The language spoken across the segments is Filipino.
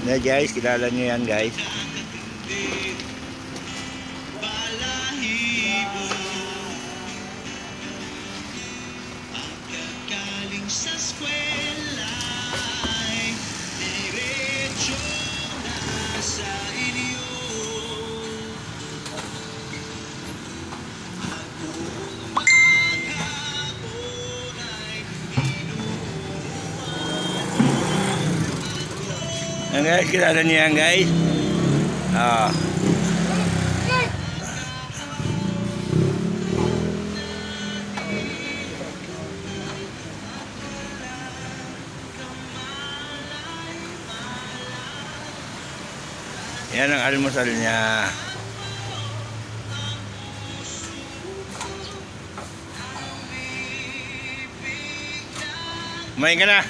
Na guys, kilala nyo yan guys. Sa eskwela ay diretso na sa inyo. At buong maghapon ay Yan guys, kilala nyo yan guys. Yan ang almusal niya. Kumain ka na.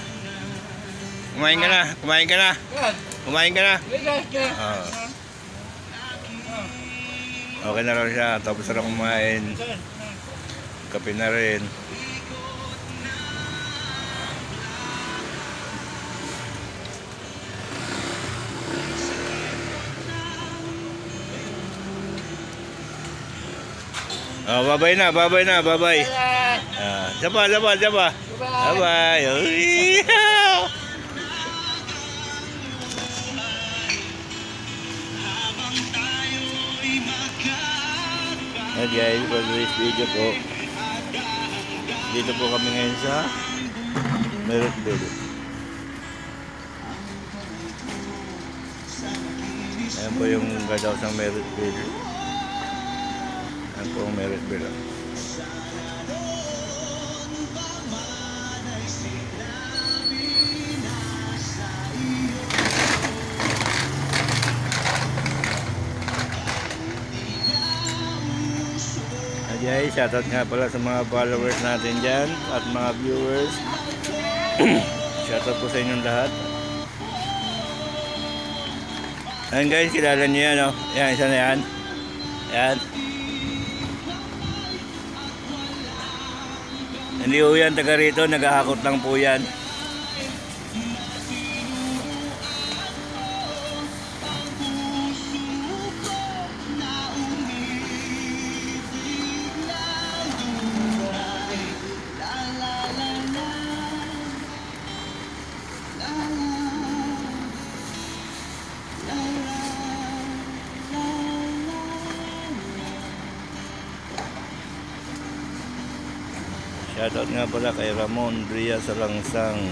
Kumain ka na. Kumain ka na. Kumain ka na. Okay na raw siya. Tapos na kumain. Kape na rin. Babay na, babay na, babay. Jaba, jaba, jaba. Babay. Hey guys, for this video po, dito po kami ngayon sa Meritville. Ayan po yung guardhouse ng Meritville. Ayan po ang Meritville. Guys, shoutout nga pala sa mga followers natin dyan at mga viewers. Shoutout po sa inyong lahat. Ayan guys, kilala nyo yan, oh. Yan, isa na yan. Yan. Hindi po yan taga rito, naghahakot lang po yan. Shoutout nga pala kay Ramon Bria Salangsang.